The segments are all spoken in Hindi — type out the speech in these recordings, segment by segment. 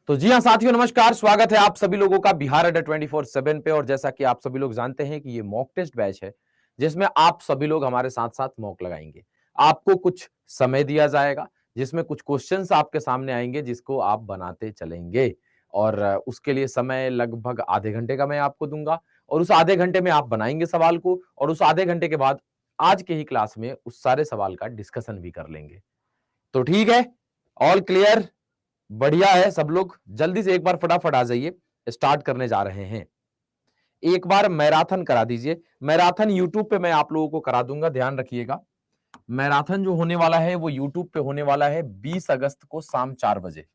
तो जी हाँ साथियों, नमस्कार। स्वागत है आप सभी लोगों का बिहार अड्डा 24/7 पे। और जैसा कि आप सभी लोग जानते हैं कि ये मॉक टेस्ट बैच है जिसमें आप सभी लोग हमारे साथ साथ मॉक लगाएंगे। आपको कुछ समय दिया जाएगा जिसमें कुछ क्वेश्चंस आपके सामने आएंगे जिसको आप बनाते चलेंगे। और उसके लिए समय लगभग आधे घंटे का मैं आपको दूंगा। और उस आधे घंटे में आप बनाएंगे सवाल को, और उस आधे घंटे के बाद आज के ही क्लास में उस सारे सवाल का डिस्कशन भी कर लेंगे। तो ठीक है, ऑल क्लियर? बढ़िया है। सब लोग जल्दी से एक बार फटाफट आ जाइए, स्टार्ट करने जा रहे हैं। एक बार मैराथन करा दीजिए। मैराथन यूट्यूब पे मैं आप लोगों को करा दूंगा, ध्यान रखिएगा। मैराथन जो होने वाला है वो यूट्यूब पे होने वाला है 20 अगस्त को शाम 4 बजे।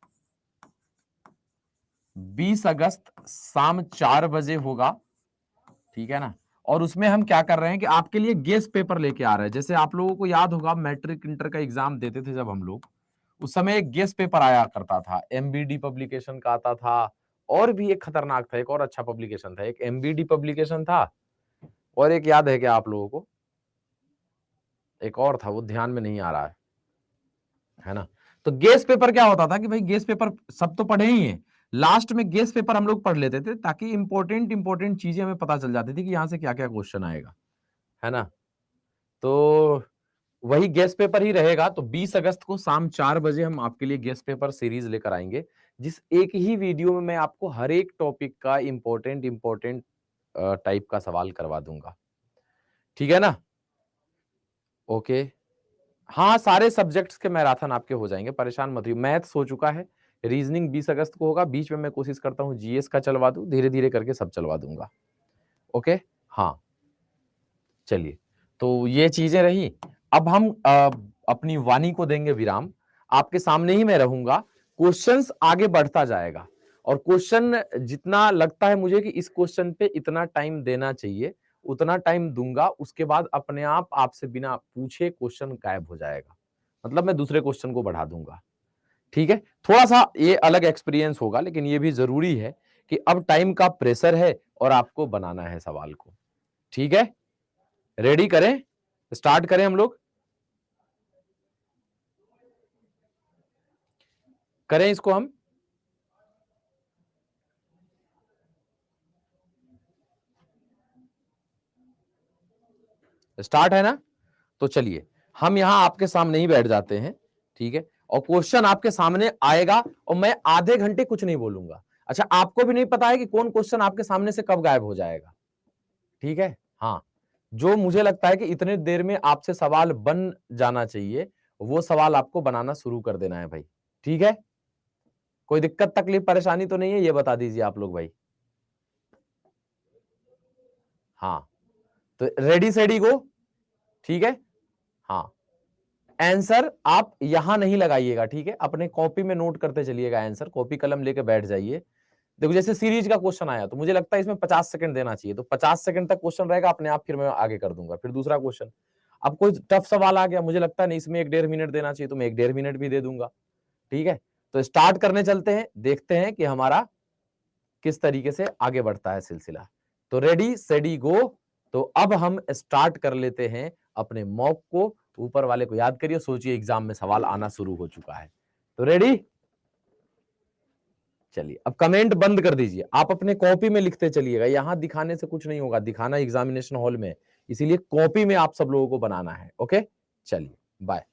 20 अगस्त शाम 4 बजे होगा, ठीक है ना। और उसमें हम क्या कर रहे हैं कि आपके लिए गेस पेपर लेके आ रहे हैं। जैसे आप लोगों को याद होगा, मैट्रिक इंटर का एग्जाम देते थे जब हम लोग, उस समय एक गेस पेपर आया करता था, एमबीडी पब्लिकेशन का आता था। और भी एक खतरनाक था, एक और अच्छा पब्लिकेशन था, एक एमबीडी पब्लिकेशन था, और एक याद है क्या आप लोगों को? एक और था, वो ध्यान में नहीं आ रहा है ना। तो गेस पेपर क्या होता था कि भाई गेस पेपर सब तो पढ़े ही हैं, लास्ट में गेस पेपर हम लोग पढ़ लेते थे ताकि इंपॉर्टेंट इंपॉर्टेंट चीजें हमें पता चल जाती थी कि यहां से क्या क्या क्वेश्चन आएगा, है ना। तो वही गेस्ट पेपर ही रहेगा। तो 20 अगस्त को शाम 4 बजे हम आपके लिए गेस्ट पेपर सीरीज लेकर आएंगे, जिस एक ही वीडियो में मैं आपको हर एक टॉपिक का इंपॉर्टेंट इंपॉर्टेंट टाइप का सवाल करवा दूंगा, ठीक है ना। ओके, हाँ, सारे सब्जेक्ट्स के मैराथन आपके हो जाएंगे, परेशान मत होइए। मैथ्स हो चुका है, रीजनिंग 20 अगस्त को होगा, बीच में मैं कोशिश करता हूँ जीएस का चलवा दूं, धीरे धीरे करके सब चलवा दूंगा। ओके, हाँ, चलिए। तो ये चीजें रही। अब हम अपनी वाणी को देंगे विराम। आपके सामने ही मैं रहूंगा, क्वेश्चंस आगे बढ़ता जाएगा, और क्वेश्चन जितना लगता है मुझे कि इस क्वेश्चन पे इतना टाइम देना चाहिए, उतना टाइम दूंगा। उसके बाद अपने आप आपसे बिना पूछे क्वेश्चन गायब हो जाएगा, मतलब मैं दूसरे क्वेश्चन को बढ़ा दूंगा, ठीक है। थोड़ा सा ये अलग एक्सपीरियंस होगा, लेकिन ये भी जरूरी है कि अब टाइम का प्रेशर है और आपको बनाना है सवाल को, ठीक है। रेडी करें, स्टार्ट करें हम लोग, करें इसको हम। स्टार्ट है ना। तो चलिए, हम यहां आपके सामने ही बैठ जाते हैं, ठीक है। और क्वेश्चन आपके सामने आएगा, और मैं आधे घंटे कुछ नहीं बोलूंगा। अच्छा, आपको भी नहीं पता है कि कौन क्वेश्चन आपके सामने से कब गायब हो जाएगा, ठीक है। हाँ, जो मुझे लगता है कि इतने देर में आपसे सवाल बन जाना चाहिए, वो सवाल आपको बनाना शुरू कर देना है भाई, ठीक है। कोई दिक्कत तकलीफ परेशानी तो नहीं है, ये बता दीजिए आप लोग भाई। हाँ, तो रेडी सेडी गो, ठीक है। हाँ, आंसर आप यहां नहीं लगाइएगा, ठीक है। अपने कॉपी में नोट करते चलिएगा आंसर, कॉपी कलम लेके बैठ जाइए। देखो, जैसे सीरीज का क्वेश्चन आया तो मुझे लगता है इसमें 50 सेकंड देना चाहिए, तो 50 सेकंड तक क्वेश्चन रहेगा अपने आप, फिर मैं आगे कर दूंगा, फिर दूसरा क्वेश्चन। अब कोई टफ सवाल आ गया, मुझे लगता है नहीं इसमें 1-1.5 मिनट देना चाहिए, तो मैं 1-1.5 मिनट भी दे दूंगा, ठीक है। तो स्टार्ट करने चलते हैं, देखते हैं कि हमारा किस तरीके से आगे बढ़ता है सिलसिला। तो रेडी सेडी गो। तो अब हम स्टार्ट कर लेते हैं अपने मॉक को। ऊपर वाले को याद करिए, सोचिए एग्जाम में सवाल आना शुरू हो चुका है। तो रेडी, चलिए। अब कमेंट बंद कर दीजिए, आप अपने कॉपी में लिखते चलिएगा, यहां दिखाने से कुछ नहीं होगा, दिखाना एग्जामिनेशन हॉल में, इसीलिए कॉपी में आप सब लोगों को बनाना है। ओके, चलिए, बाय।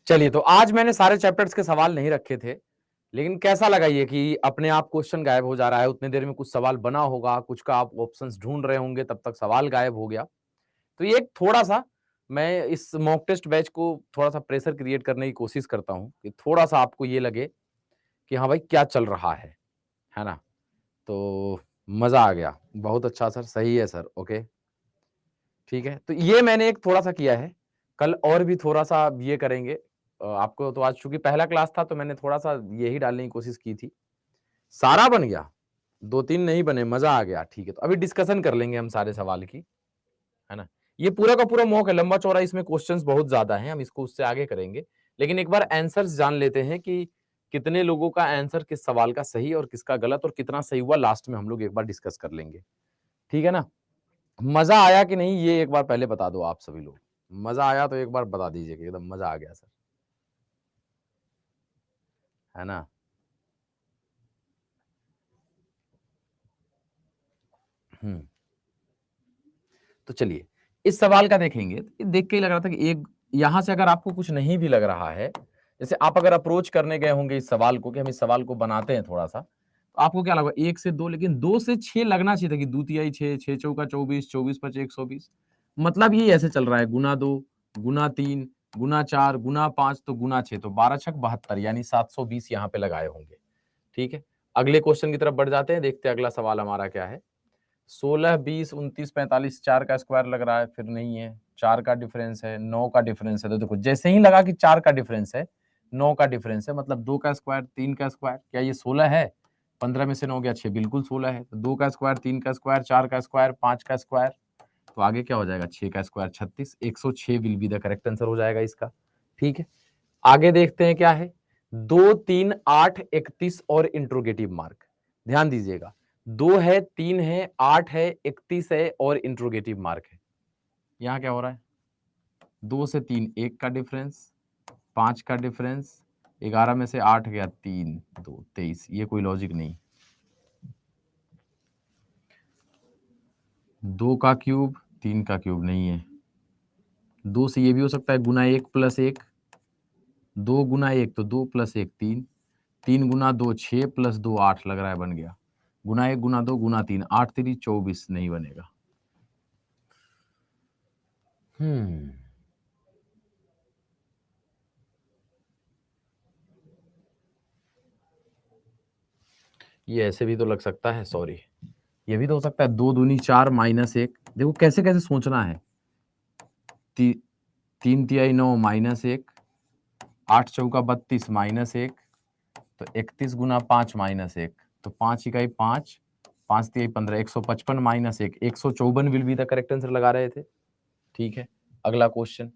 चलिए, तो आज मैंने सारे चैप्टर्स के सवाल नहीं रखे थे, लेकिन कैसा लगा ये कि अपने आप क्वेश्चन गायब हो जा रहा है, उतने देर में कुछ सवाल बना होगा, कुछ का आप ऑप्शंस ढूंढ रहे होंगे, तब तक सवाल गायब हो गया। तो ये थोड़ा-सा मैं इस मॉक टेस्ट बैच को थोड़ा-सा प्रेशर क्रिएट करने की कोशिश करता हूँ कि थोड़ा-सा आपको ये लगे कि हाँ भाई, क्या चल रहा है ना? तो मज़ा आ गया। बहुत अच्छा सर, सही है सर, ओके। ठीक है, तो ये मैंने एक थोड़ा-सा किया है। कल और भी थोड़ा-सा ये करेंगे। आपको तो आज चूँकि पहला क्लास था तो मैंने थोड़ा-सा यही डालने की कोशिश की थी। सारा बन गया, 2-3 नहीं बने, मज़ा आ गया। ठीक है, तो अभी डिस्कशन कर लेंगे हम सारे सवाल की, है ना? ये पूरा का पूरा मॉक है, लंबा-चौड़ा इसमें क्वेश्चन्स बहुत ज़्यादा हैं, हम इसको उससे आगे करेंगे। लेकिन एक बार आंसर्स जान लेते हैं कि कितने लोगों का आंसर किस सवाल का सही और किसका गलत और कितना सही हुआ, लास्ट में हम लोग एक बार डिस्कस कर लेंगे। ठीक है ना? मज़ा आया कि नहीं ये एक बार पहले बता दो आप सभी लोग। मज़ा आया तो एक बार बता दीजिए कि एकदम मज़ा आ गया सर, है ना? हुँ। तो चलिए, इस सवाल का देखेंगे, तो देख के ही लग रहा था कि एक यहाँ से अगर आपको कुछ नहीं भी लग रहा है, जैसे आप अगर अप्रोच करने गए होंगे इस सवाल को कि हम इस सवाल को बनाते हैं थोड़ा-सा, तो आपको क्या लगा 1 से 2 लेकिन 2 से 6 लगना चाहिए था कि 2 तिहाई 6, 6 चौका 24, 24 पचे 120 मतलब ये ऐसे चल रहा है गुना 2, गुना 3, गुना 4, गुना 5 तो गुना 6 तो 12 छक 72 यानी 720 यहाँ पे लगाए होंगे। ठीक है? अगले क्वेश्चन की तरफ बढ़ जाते हैं, देखते हैं अगला सवाल हमारा क्या है। 16, 20, 29, 45 4 का स्क्वायर लग रहा है, फिर नहीं है। 4 का डिफरेंस है, 9 का डिफरेंस है। तो देखो जैसे ही लगा कि 4 का डिफरेंस है, 9 का डिफरेंस है, मतलब 2 का स्क्वायर, 3 का स्क्वायर, क्या ये 16 है? 15 में से 9 गया 6, बिल्कुल 16 है। तो 2 का स्क्वायर, 3 का स्क्वायर, 4 का स्क्वायर, 5 का स्क्वायर, तो आगे क्या हो जाएगा? 6 का square 36, 106 will be the correct answer हो जाएगा इसका। ठीक है? आगे देखते हैं क्या है। 2, 3, 8, 31 और इंट्रोगेटिव मार्क। ध्यान दीजिएगा, 2 है, 3 है, 8 है, 31 है और इंट्रोगेटिव मार्क है। यहां क्या हो रहा है? 2 से 3 1 का डिफरेंस, 5 का डिफरेंस, 11 में से 8 गया 3, 2, 23। ये कोई लॉजिक नहीं। 2 का क्यूब, 3 का क्यूब नहीं है। 2 से ये भी हो सकता है गुना 1 प्लस 1, 2 गुना 1 तो 2 प्लस 1 3, 3 गुना 2 6 प्लस 2 8 लग रहा है बन गया। गुना 1 गुना 2 गुना 3 8 3 24 नहीं बनेगा। हम्म ये ऐसे भी तो लग सकता है, सॉरी। ये भी तो हो सकता है 2 दूनी 4 माइनस 1। देखो कैसे कैसे सोचना है। 3 तिहाई 9 माइनस 1, 8 चौका 32 माइनस 1, तो 31 गुना 5 माइनस 1, तो 5 इकाई 5, 5 तिहाई 15, 155 minus 1, 154 will be the correct answer लगा रहे थे। ठीक है, अगला क्वेश्चन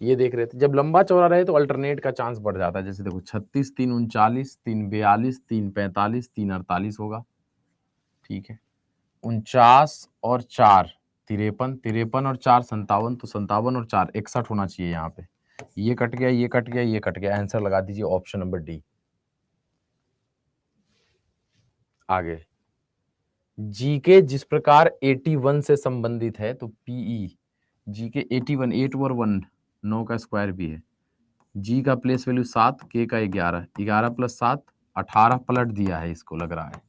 ये देख रहे थे। जब लंबा चौड़ा रहे तो अल्टरनेट का चांस बढ़ जाता है। जैसे देखो 36, 3 39, 3 42, 3 45, 3 48 होगा। ठीक है, 49 और 4 53, 53 और 4 57, तो 57 और 4 61 होना चाहिए यहाँ पे। ये कट गया, ये कट गया, ये कट गया। आंसर लगा दीजिए ऑप्शन नंबर डी। आगे जीके जिस प्रकार 81 से संबंधित है तो पीई जीके 81 8 और 1 9 का स्क्वायर भी है। जी का प्लेस वैल्यू 7, के का 11, 11 प्लस 7 18 पलट दिया है इसको लग रहा है।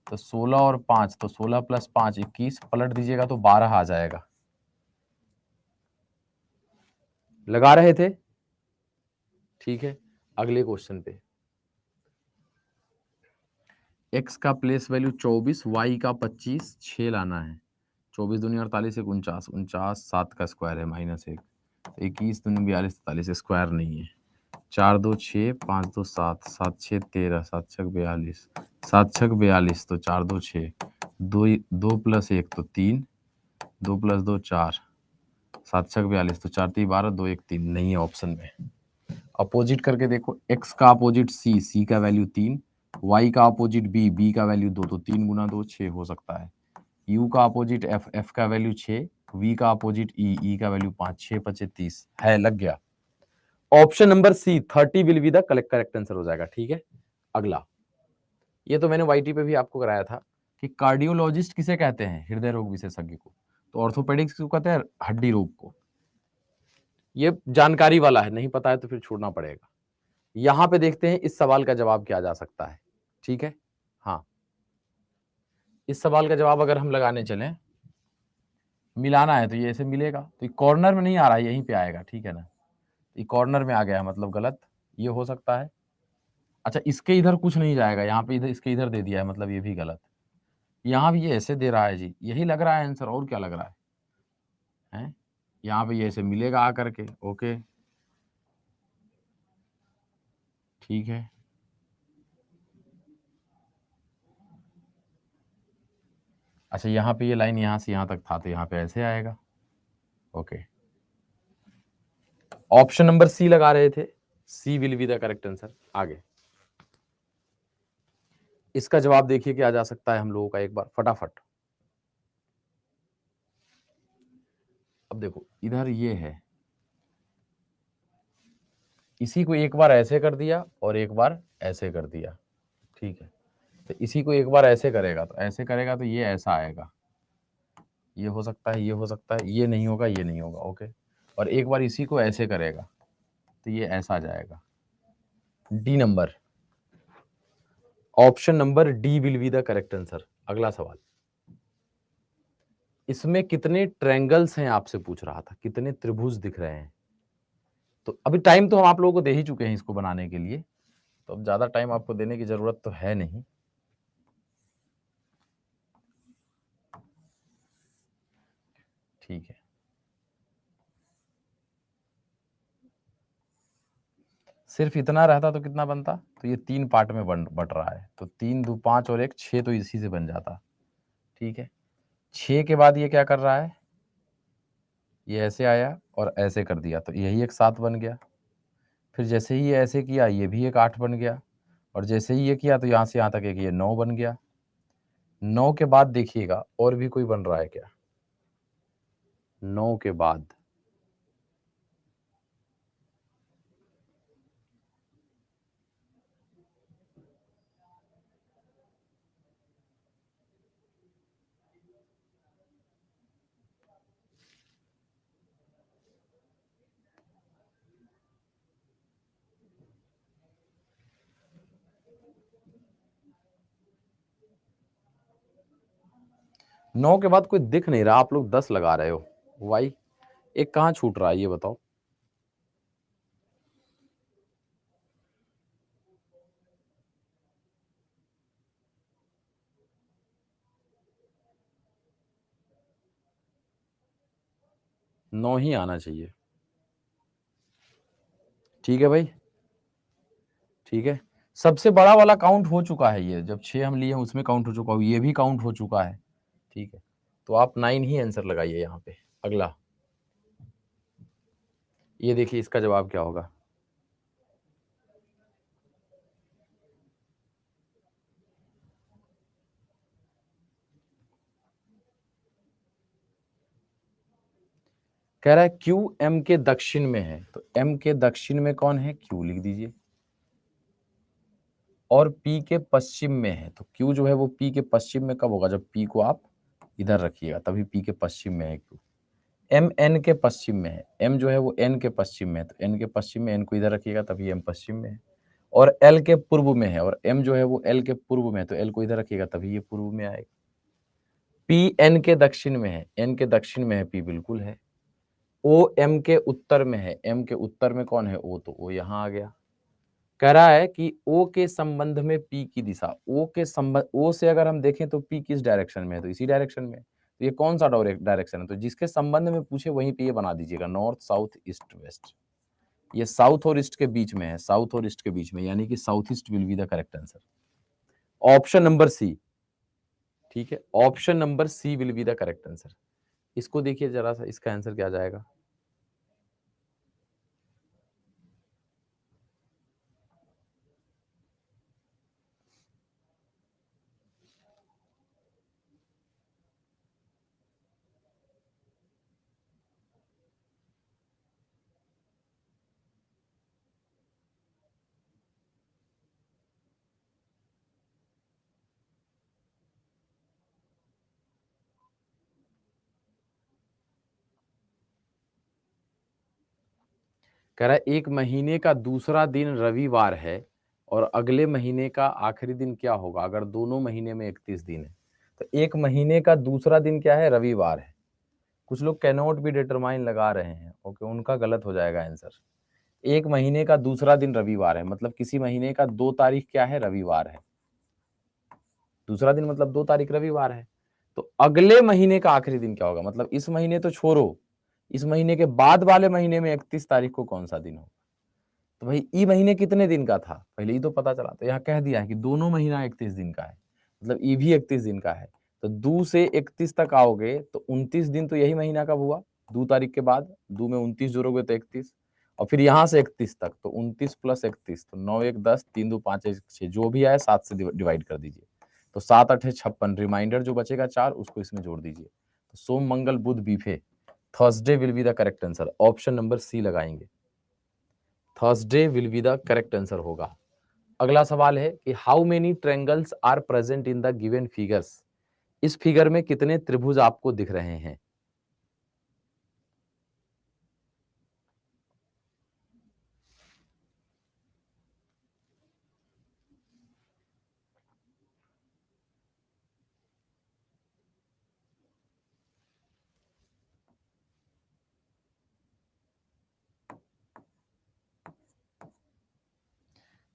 तो 16 और 5 तो 16 प्लस 5 21 पलट दीजिएगा तो 12 आ जाएगा। लगा रहे थे? ठीक है, अगले क्वेश्चन पे। x का प्लेस वैल्यू 24, y का 25, 6 लाना है। 24 दूनी 48 एक 49, 49 7 का स्क्वायर है माइनस 1, 21 दूनी 42 43 स्क्वायर नहीं है। 4 2 6 5 2 7, 7 6 13, 7 छक 42, 7 छक 42 तो 4 2 6, 2 2 प्लस 1 तो 3, 2 प्लस 2 4, 7 छक 42 तो 4 3 12, 2 1 3 नहीं है ऑप्शन में। अपोजिट करके देखो, x का अपोजिट c, c का वैल्यू 3, y का अपोजिट b, b का वैल्यू 2, तो 3 गुना 2 6 हो सकता है। u का अपोजिट f, f का वैल्यू 6, v का अपोजिट e, e का वैल्यू 5, 6 5 30 है, लग गया। Option number C 30 will be the correct answer हो जाएगा। ठीक है, अगला ये तो मैंने वाईटी पे भी आपको कराया था कि कार्डियोलॉजिस्ट किसे कहते हैं? हृदय रोग विशेषज्ञ को। तो ऑर्थोपेडिक्स को कहते हैं हड्डी रोग को। ये जानकारी वाला है, नहीं पता है तो फिर छोड़ना पड़ेगा। यहां पे देखते हैं इस सवाल का जवाब क्या जा सकता है। ठीक है, हाँ, इस सवाल का जवाब अगर हम लगाने चलें, मिलाना है तो ये ऐसे मिलेगा, तो ये कॉर्नर में नहीं आ रहा है, यहीं पे आएगा, ठीक है ना। ये कॉर्नर में आ गया है, मतलब गलत, ये हो सकता है। अच्छा, इसके इधर कुछ नहीं जाएगा, यहाँ पे इधर, इसके इधर दे दिया है, मतलब ये भी गलत। यहाँ भी ये ऐसे दे रहा है जी, यही लग रहा है आंसर, और क्या लग रहा है? यहाँ पे ये ऐसे मिलेगा आकर के, ओके, ठीक है। अच्छा, यहाँ पे ये लाइन यहाँ से यहाँ तक था, तो यहाँ पे ऐसे आएगा, ओके। ऑप्शन नंबर सी लगा रहे थे, C will be the correct answer. आगे इसका जवाब देखिए क्या जा सकता है हम लोगों का, एक बार फटाफट। अब देखो इधर ये है, इसी को एक बार ऐसे कर दिया और एक बार ऐसे कर दिया, ठीक है। तो इसी को एक बार ऐसे करेगा, तो ऐसे करेगा तो ये ऐसा आएगा, ये हो सकता है, ये हो सकता है, ये नहीं होगा, ये नहीं होगा, ओके। और एक बार इसी को ऐसे करेगा तो ये ऐसा जाएगा। D number, option number D will be the correct answer. अगला सवाल, इसमें कितने ट्रायंगल्स हैं आपसे पूछ रहा था, कितने त्रिभुज दिख रहे हैं। तो अभी टाइम तो हम आप लोगों को दे ही चुके हैं इसको बनाने के लिए, तो अब ज्यादा टाइम आपको देने की जरूरत तो है नहीं। ठीक है, सिर्फ इतना रहता तो कितना बनता, तो ये 3 पार्ट में बट रहा है, तो 3 2 5 और 1 6, तो इसी से बन जाता, ठीक है। 6 के बाद ये क्या कर रहा है, ये ऐसे आया और ऐसे कर दिया, तो यही एक 7 बन गया। फिर जैसे ही ये ऐसे किया, ये भी एक 8 बन गया, और जैसे ही ये किया तो यहाँ से यहाँ तक एक ये 9 बन गया। 9 के बाद देखिएगा और भी कोई बन रहा है क्या, 9 के बाद, 9 के बाद कोई दिख नहीं रहा, आप लोग 10 लगा रहे हो, वाई, एक कहाँ छूट रहा है ये बताओ। 9 ही आना चाहिए, ठीक है भाई, ठीक है। सबसे बड़ा वाला काउंट हो चुका है, ये जब 6 हम लिए हैं उसमें काउंट हो चुका है, ये भी काउंट हो चुका है, ठीक है। तो आप 9 ही आंसर लगाइए यहाँ पे। अगला, ये देखिए इसका जवाब क्या होगा। कह रहा है क्यू एम के दक्षिण में है, तो एम के दक्षिण में कौन है, क्यू लिख दीजिए। और पी के पश्चिम में है, तो क्यू जो है वो पी के पश्चिम में कब होगा, जब पी को आप इधर रखिएगा, तभी पी के पश्चिम में है क्यू। एम एन के पश्चिम में है, एम जो है वो एन के पश्चिम में है, तो एन के पश्चिम में एन को इधर रखिएगा तभी एम पश्चिम में है। और एल के पूर्व में है, और एम जो है वो एल के पूर्व में है, तो एल को इधर रखिएगा तभी ये पूर्व में आएगा। पी एन के दक्षिण में है, एन के दक्षिण में है, पी बिल्कुल है। ओ एम के उत्तर में है, एम के उत्तर में कौन है, ओ, तो ओ यहाँ आ गया। कह रहा है कि ओ के संबंध में पी की दिशा, ओ के संबंध, ओ से अगर हम देखें तो पी किस डायरेक्शन में है, तो इसी डायरेक्शन में। तो ये कौन सा डायरेक्शन है, तो जिसके संबंध में पूछे वहीं पे ये बना दीजिएगा, नॉर्थ साउथ ईस्ट वेस्ट। ये साउथ और ईस्ट के बीच में है, साउथ और ईस्ट के बीच में, यानी कि south east will be the correct answer. Option number C, ठीक है, option number C will be the correct answer. इसको देखिए जरा सा, इसका आंसर क्या जाएगा। कह रहा है एक महीने का दूसरा दिन रविवार है और अगले महीने का आखिरी दिन क्या होगा अगर दोनों महीने में 31 दिन है। तो एक महीने का दूसरा दिन क्या है, रविवार है। कुछ लोग कैन नॉट बी डिटरमाइन लगा रहे हैं, ओके, उनका गलत हो जाएगा आंसर। एक महीने का दूसरा दिन रविवार है, मतलब किसी महीने का 2 तारीख क्या है, रविवार है। दूसरा दिन मतलब 2 तारीख रविवार है। तो अगले महीने का आखिरी दिन क्या होगा, मतलब इस महीने तो छोड़ो, इस महीने के बाद वाले महीने में 31 तारीख को कौन सा दिन हो। तो भाई ई महीने कितने दिन का था, पहले ही तो पता चला। तो यहाँ कह दिया है कि दोनों महीना 31 दिन का है, मतलब ई भी 31 दिन का है। तो 2 से 31 तक आओगे तो 29 दिन तो यही महीना का हुआ। 2 तारीख के बाद 2 में 29 जोड़ोगे तो 31, और फिर यहाँ से 31 तक तो 29 प्लस 31 तो 9 1 10, 3 2 5 1 6, जो भी आए 7 से डिवाइड कर दीजिए। तो 7 8 56, रिमाइंडर जो बचेगा 4 उसको इसमें जोड़ दीजिए। तो सोम मंगल बुध बीफे, Thursday will be the correct answer. Option number C लगाएंगे, Thursday will be the correct answer होगा। अगला सवाल है कि how many triangles are present in the given figures. इस फिगर में कितने त्रिभुज आपको दिख रहे हैं।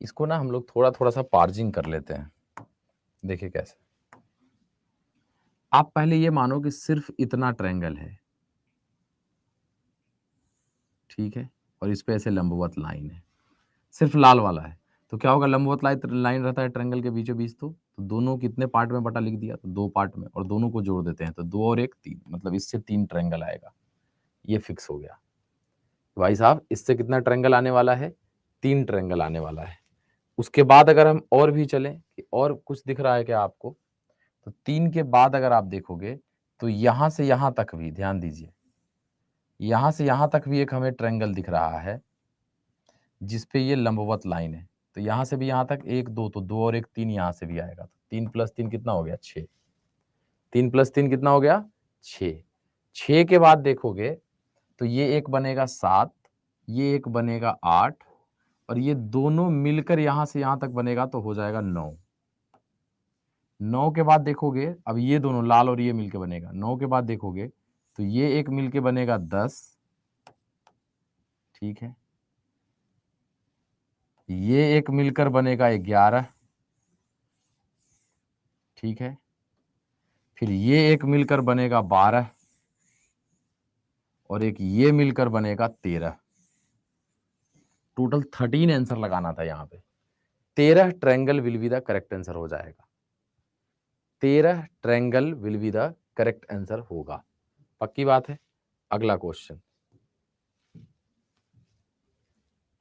इसको ना हम लोग थोड़ा थोड़ा सा पार्जिंग कर लेते हैं। देखिए कैसे, आप पहले ये मानो कि सिर्फ इतना ट्रायंगल है, ठीक है, और इस पे ऐसे लंबवत लाइन है, सिर्फ लाल वाला है। तो क्या होगा, लंबवत लाइन रहता है ट्रायंगल के बीचों बीच। तो दोनों कितने पार्ट में बटा लिख दिया, तो 2 पार्ट में, और दोनों को जोड़ देते हैं तो 2 और 1 3, मतलब इससे 3 ट्रायंगल आएगा। ये फिक्स हो गया भाई साहब। इससे कितना ट्रायंगल आने वाला है, 3 ट्रायंगल आने वाला है। उसके बाद अगर हम और भी चलें कि और कुछ दिख रहा है क्या आपको, तो 3 के बाद अगर आप देखोगे तो यहां से यहां तक भी, ध्यान दीजिए, यहां से यहां तक भी एक हमें ट्रायंगल दिख रहा है जिसपे ये लंबवत लाइन है। तो यहां से भी यहां तक 1 2, तो 2 और 1 3, यहां से भी आएगा। तो 3 + 3 कितना हो गया, 6। 3 + 3 कितना हो गया, 6। 6 के बाद देखोगे तो ये एक बनेगा 7, ये एक बनेगा 8, और ये दोनों मिलकर यहां से यहां तक बनेगा तो हो जाएगा 9। 9 के बाद देखोगे, अब ये दोनों लाल और ये मिलके बनेगा। 9 के बाद देखोगे तो ये एक मिलके बनेगा 10, ठीक है, ये एक मिलकर बनेगा 11, ठीक है, फिर ये एक मिलकर बनेगा 12, और एक ये मिलकर बनेगा 13। टोटल 13 आंसर लगाना था यहाँ पे। 13 triangle will be the correct answer हो जाएगा। 13 triangle will be the correct answer होगा। पक्की बात है। अगला क्वेश्चन,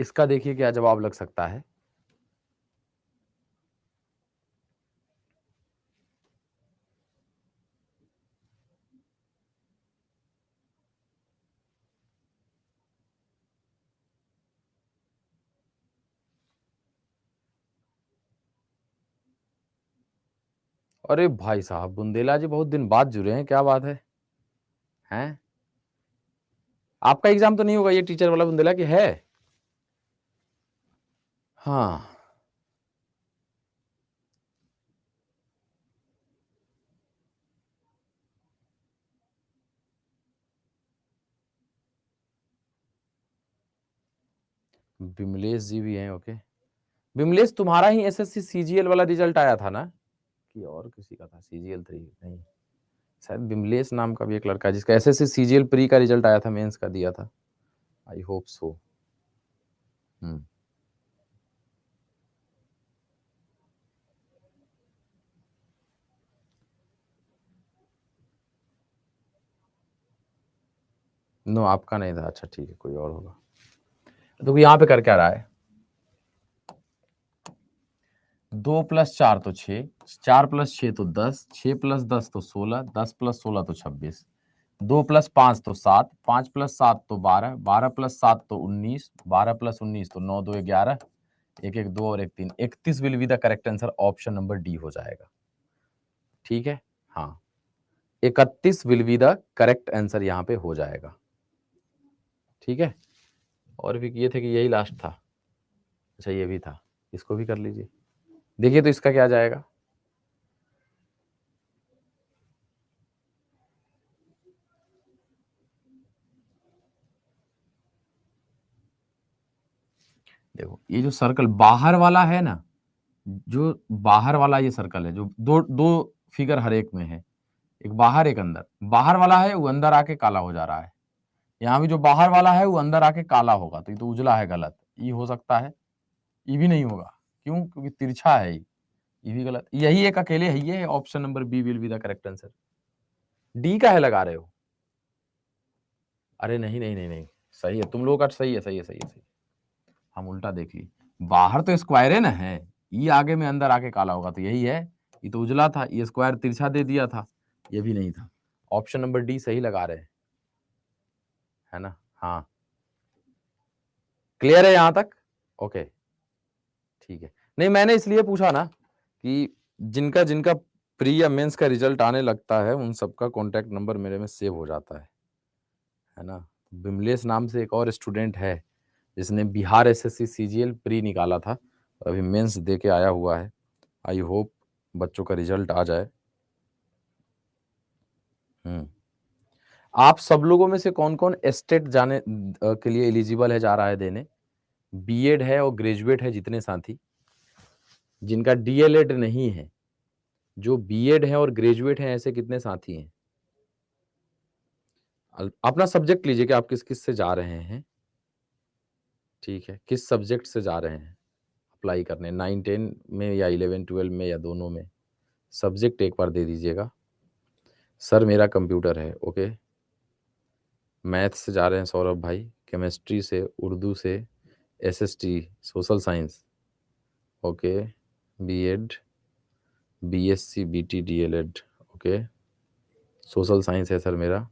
इसका देखिए क्या जवाब लग सकता है। अरे भाई साहब, बुंदेला जी बहुत दिन बाद जुड़े हैं, क्या बात है। हैं, आपका एग्जाम तो नहीं होगा ये टीचर वाला बुंदेला की है। हाँ, बिमलेश जी भी हैं, ओके। बिमलेश, तुम्हारा ही एसएससी सीजीएल वाला रिजल्ट आया था ना, कि और किसी का था सीजीएल 3, नहीं, शायद बिमलेश नाम का भी एक लड़का है जिसका एसएससी सीजीएल प्री का रिजल्ट आया था, मेंस का दिया था। I hope so. Hmm, no आपका नहीं था, अच्छा ठीक है, कोई और होगा। तो यहाँ पे कर क्या रहा है, 2 + 4 तो 6, 4 + 6 तो 10, 6 + 10 तो 16, 10 + 16 तो 26, 2 + 5 तो 7, 5 + 7 तो 12, 12 + 7 तो 19, 12 + 19 तो 9 2 11, 1 1 2 और 1 3, 31 will be the correct answer. Option number D हो जाएगा, ठीक है। हाँ, 31 will be the correct answer यहाँ पे हो जाएगा, ठीक है। और भी किए थे कि यही लास्ट था? अच्छा ये भी था, इसको भी कर लीजिए। देखिए तो इसका क्या जाएगा, देखो ये जो सर्कल बाहर वाला है ना, जो बाहर वाला ये सर्कल है, जो दो दो फिगर हर एक में है, एक बाहर एक अंदर, बाहर वाला है वो अंदर आके काला हो जा रहा है, यहाँ भी जो बाहर वाला है वो अंदर आके काला होगा, तो ये तो उजला है, गलत। ये हो सकता है, ये भी नहीं होगा, क्यों? क्योंकि तिरछा है ये भी गलत। यही एक अकेले है, ये है option number B will be the correct answer. D का है लगा रहे हो? अरे नहीं नहीं नहीं नहीं, सही है, तुम लोगों का सही है, सही है, सही है, सही है। हम उल्टा देख ली, बाहर तो स्क्वायर है ना, है ये आगे में अंदर आके काला होगा, तो यही है, ये तो उजला था, ये स्क्वायर तिरछा दे दिया था, ये भी नहीं था। ऑप्शन नंबर डी सही लगा रहे हैं, है ना? हाँ, क्लियर है यहां तक? ओके, ठीक है। नहीं मैंने इसलिए पूछा ना कि जिनका जिनका प्री या मेंस का रिजल्ट आने लगता है उन सबका कॉन्टैक्ट नंबर मेरे में सेव हो जाता है ना? बिमलेश नाम से एक और स्टूडेंट है जिसने बिहार एसएससी सीजीएल प्री निकाला था, अभी मेंस दे के आया हुआ है। आई होप बच्चों का रिजल्ट आ जाए। आप सब लोगों में से कौन कौन एस्टेट जाने के लिए एलिजिबल है, जा रहा है देने? बीएड है और ग्रेजुएट है जितने साथी, जिनका डीएलएड नहीं है, जो बीएड है और ग्रेजुएट हैं, ऐसे कितने साथी हैं? अपना सब्जेक्ट लीजिए कि आप किस किस से जा रहे हैं, ठीक है, किस सब्जेक्ट से जा रहे हैं अप्लाई करने, 9-10 में या 11-12 में या दोनों में? सब्जेक्ट एक बार दे दीजिएगा। सर मेरा कंप्यूटर है, ओके। मैथ से जा रहे हैं सौरभ भाई, केमिस्ट्री से, उर्दू से, SST, social science, okay, BEd, BSc, BT, DLEd, okay, social science है सर मेरा,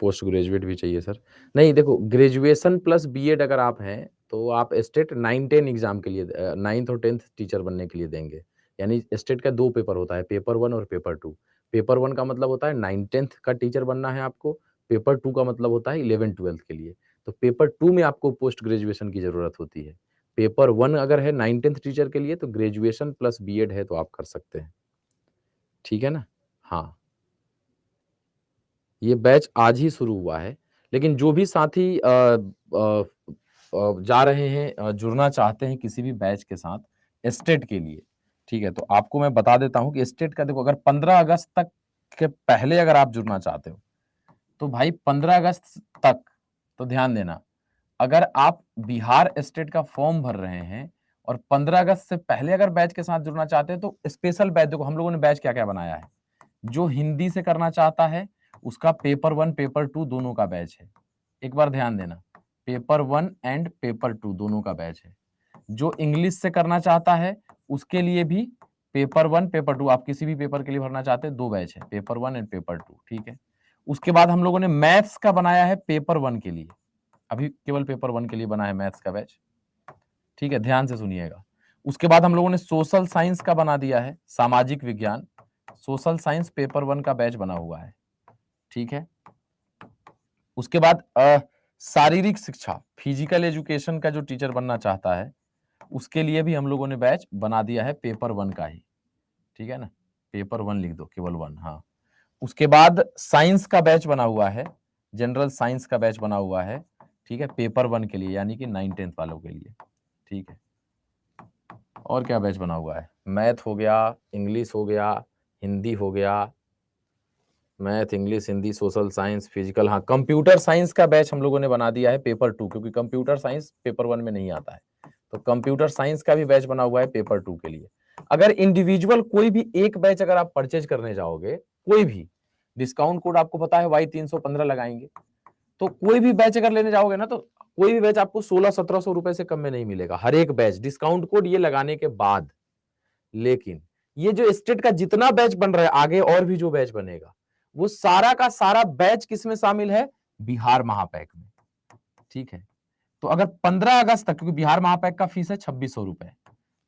पोस्ट ग्रेजुएट भी चाहिए सर। नहीं देखो, ग्रेजुएशन प्लस बीएड अगर आप हैं तो आप स्टेट 9-10 एग्जाम के लिए, 9th और 10th टीचर बनने के लिए देंगे। यानी स्टेट का 2 पेपर होता है, पेपर 1 और पेपर 2। पेपर 1 का मतलब होता है 9th-10th का टीचर बनना है आपको, पेपर 2 का मतलब होता है 11th-12th के लिए। तो पेपर 2 में आपको पोस्ट ग्रेजुएशन की जरूरत होती है। पेपर 1 अगर है 9th-10th टीचर के लिए तो ग्रेजुएशन प्लस बीएड है तो आप कर सकते हैं, ठीक है ना? हाँ, ये बैच आज ही शुरू हुआ है, लेकिन जो भी साथी जा रहे हैं, जुड़ना चाहते हैं किसी भी बैच के साथ एस्टेट के लिए, ठीक है, तो आपको मैं बता देता हूं कि एस्टेट का देखो, अगर 15 अगस्त तक के पहले अगर आप जुड़ना चाहते हो तो भाई 15 अगस्त तक, तो ध्यान देना, अगर आप बिहार एस्टेट का फॉर्म भर रहे हैं और 15 अगस्त से पहले अगर बैच के साथ जुड़ना चाहते हैं तो स्पेशल बैच, देखो हम लोगों ने बैच क्या क्या बनाया है। जो हिंदी से करना चाहता है उसका पेपर 1 पेपर 2 दोनों का बैच है, एक बार ध्यान देना, पेपर 1 एंड पेपर 2 दोनों का बैच है। जो इंग्लिश से करना चाहता है उसके लिए भी पेपर 1 पेपर 2, आप किसी भी पेपर के लिए भरना चाहते हैं, 2 बैच है, पेपर 1 एंड पेपर 2, ठीक है। उसके बाद हम लोगों ने मैथ्स का बनाया है पेपर 1 के लिए, अभी केवल पेपर 1 के लिए बना है मैथ्स का बैच, ठीक है, ध्यान से सुनिएगा। उसके बाद हम लोगों ने सोशल साइंस का बना दिया है, सामाजिक विज्ञान, सोशल साइंस पेपर 1 का बैच बना हुआ है, ठीक है। उसके बाद शारीरिक शिक्षा, फिजिकल एजुकेशन का जो टीचर बनना चाहता है उसके लिए भी हम लोगों ने बैच बना दिया है पेपर 1 का ही, ठीक है ना, पेपर 1 लिख दो, केवल 1, हाँ। उसके बाद साइंस का बैच बना हुआ है, जनरल साइंस का बैच बना हुआ है, ठीक है, पेपर 1 के लिए, यानी कि 9-10 वालों के लिए, ठीक है। और क्या बैच बना हुआ है? मैथ हो गया, इंग्लिश हो गया, हिंदी हो गया, math, English, Hindi, social science, physical, हाँ, कंप्यूटर साइंस का बैच हम लोगों ने बना दिया है पेपर 2, क्योंकि कंप्यूटर साइंस पेपर 1 में नहीं आता है, तो कंप्यूटर साइंस का भी बैच बना हुआ है पेपर 2 के लिए। अगर इंडिविजुअल कोई भी एक बैच अगर आप परचेज करने जाओगे, कोई भी, डिस्काउंट कोड आपको पता है Y315 लगाएंगे, तो कोई भी बैच अगर लेने जाओगे ना तो कोई भी बैच आपको 1600-1700 रुपए से कम में नहीं मिलेगा, हर एक बैच, डिस्काउंट कोड ये लगाने के बाद। लेकिन ये जो स्टेट का जितना बैच बन रहा है आगे और भी जो बैच बनेगा वो सारा का सारा बैच किसमें शामिल है? बिहार महापैक में, ठीक है। तो अगर 15 अगस्त तक, क्योंकि बिहार महापैक का फीस है 2600 रुपए,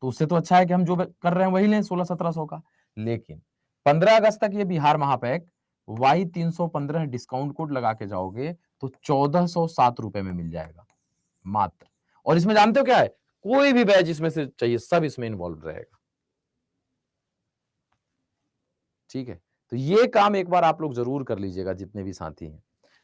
तो उससे तो अच्छा है कि हम जो कर रहे हैं वही लें 1600-1700 का। लेकिन 15 अगस्त तक ये बिहार महापैक Y315 डिस्काउंट कोड लगा के जाओगे तो 1407 रुपए में मिल जाएगा मात्र। और इसमें जानते हो क्या है, कोई भी बैच इसमें से चाहिए, सब इसमें इन्वॉल्व रहेगा। ठीक है, तो ये काम एक बार आप लोग जरूर कर लीजिएगा जितने भी साथी हैं।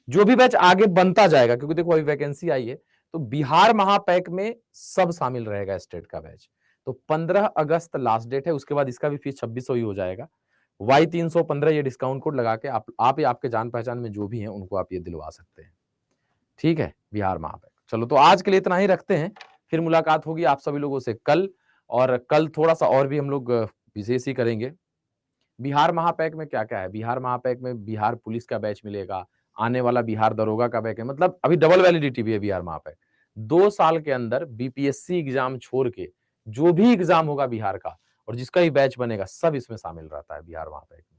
जो भी बैच आगे बनता जाएगा, क्योंकि देखो अभी वैकेंसी आई है, तो बिहार महापैक में सब शामिल रहेगा स्टेट का बैच। तो 15 अगस्त लास्ट डेट है, उसके बाद इसका भी फीस 2600 ही हो जाएगा। Y315 ये डिस्काउंट कोड लगा के आप या आपके जान पहचान में जो भी हैं उनको आप ये दिलवा सकते हैं। ठीक है, बिहार महापैक। चलो तो आज के लिए इतना ही रखते हैं, फिर मुलाकात होगी आप सभी लोगों से कल, और कल थोड़ा सा और भी हम लोग विशेष ही करेंगे। बिहार महापैक में क्या-क्या है? बिहार महापैक में बिहार पुलिस का बैच मिलेगा, आने वाला बिहार दरोगा का बैच है, मतलब अभी डबल वैलिडिटी भी है बिहार महापैक। 2 साल के अंदर बीपीएससी एग्जाम छोड़ के जो भी एग्जाम होगा बिहार का और जिसका भी बैच बनेगा, सब इसमें शामिल रहता है बिहार महापैक में।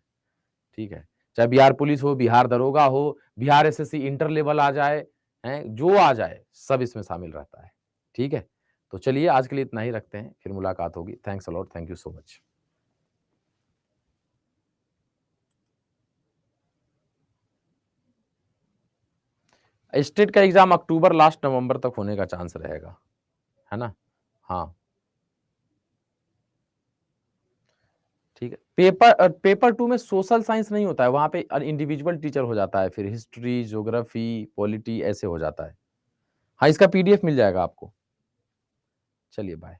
ठीक है? चाहे बिहार पुलिस हो, बिहार दरोगा हो, बिहार एसएससी इंटर लेवल आ जाए, हैं, जो आ जाए, सब इसमें शामिल रहता है। ठीक है? तो चलिए आज के लिए इतना ही रखते हैं, फिर मुलाकात होगी। Thanks a lot, thank you so much. State का एग्जाम अक्टूबर लास्ट नवंबर तक होने का चांस रहेगा, है ना? हाँ, ठीक है। पेपर 2 में सोशल साइंस नहीं होता है, वहाँ पे इंडिविजुअल टीचर हो जाता है, फिर हिस्ट्री, ज्योग्राफी, पॉलिटी ऐसे हो जाता है। हाँ, इसका पीडीएफ मिल जाएगा आपको। चलिए बाय।